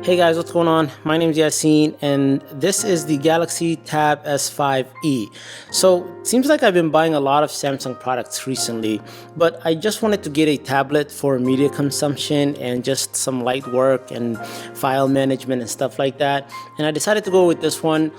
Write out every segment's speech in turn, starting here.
Hey guys, what's going on? My name is Yassine and this is the Galaxy Tab S5e. So it seems like I've been buying a lot of Samsung products recently, but I just wanted to get a tablet for media consumption and just some light work and file management and stuff like that. And I decided to go with this one,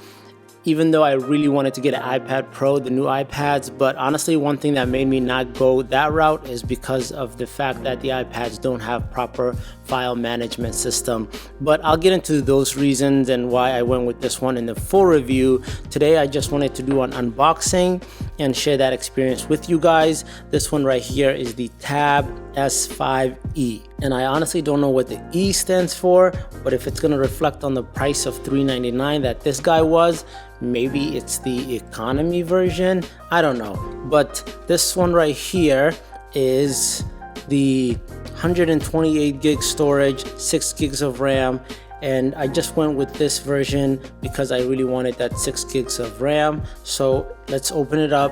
even though I really wanted to get an iPad Pro, the new iPads. But honestly, one thing that made me not go that route is because of the fact that the iPads don't have proper file management system. But I'll get into those reasons and why I went with this one in the full review. Today, I just wanted to do an unboxing and share that experience with you guys. This one right here is the Tab S5e. And I honestly don't know what the E stands for, but if it's gonna reflect on the price of $399 that this guy was, maybe it's the economy version, I don't know. But this one right here is the 128 gig storage, 6 gigs of RAM, and I just went with this version because I really wanted that 6 gigs of RAM. So let's open it up,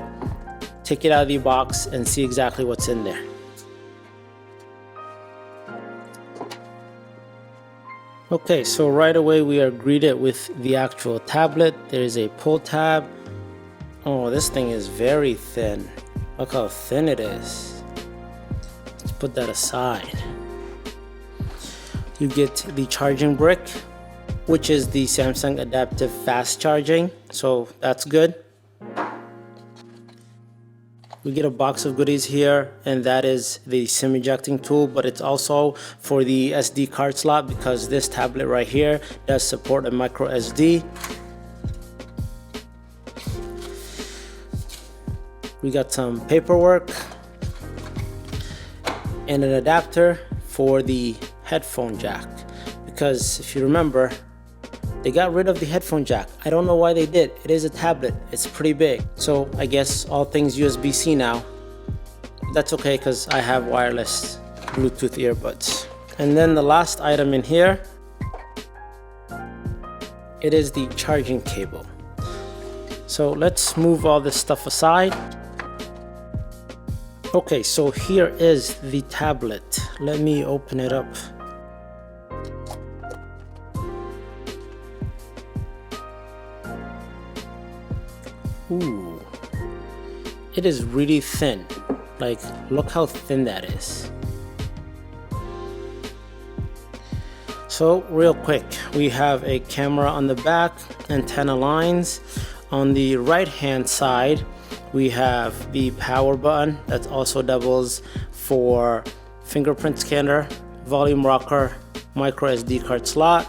take it out of the box, and see exactly what's in there. Okay, so right away we are greeted with the actual tablet. There is a pull tab. Oh, this thing is very thin. Look how thin it is. Let's put that aside. You get the charging brick, which is the Samsung Adaptive Fast Charging, so that's good. We get a box of goodies here, and that is the SIM ejecting tool, but it's also for the SD card slot because this tablet right here does support a micro SD. We got some paperwork and an adapter for the headphone jack, because if you remember, they got rid of the headphone jack. I don't know why they did. It is a tablet. It's pretty big. So I guess all things USB-C now. That's okay because I have wireless Bluetooth earbuds. And then the last item in here, it is the charging cable. So let's move all this stuff aside. Okay, so here is the tablet. Let me open it up. Ooh, it is really thin. Like, look how thin that is. So real quick, we have a camera on the back, antenna lines. On the right hand side, we have the power button that also doubles for fingerprint scanner, volume rocker, micro SD card slot.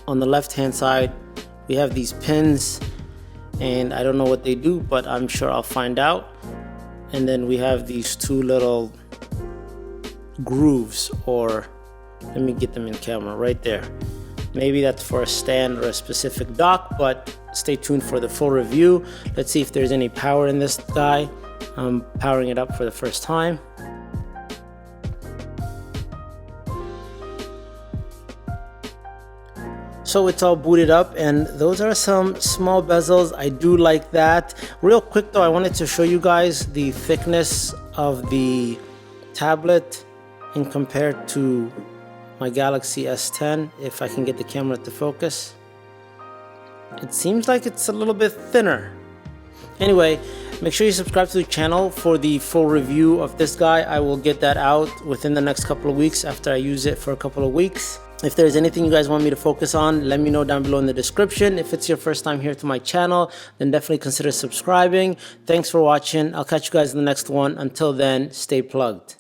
On the left hand side, we have these pins, and I don't know what they do, but I'm sure I'll find out. And then we have these two little grooves, or let me get them in camera right there. Maybe that's for a stand or a specific dock, but stay tuned for the full review. Let's see if there's any power in this guy. I'm powering it up for the first time. So it's all booted up, and those are some small bezels. I do like that. Real quick though, I wanted to show you guys the thickness of the tablet in compared to my Galaxy S10, if I can get the camera to focus. It seems like it's a little bit thinner. Anyway, make sure you subscribe to the channel for the full review of this guy. I will get that out within the next couple of weeks after I use it for a couple of weeks. If there's anything you guys want me to focus on, let me know down below in the description. If it's your first time here to my channel, then definitely consider subscribing. Thanks for watching. I'll catch you guys in the next one. Until then, stay plugged.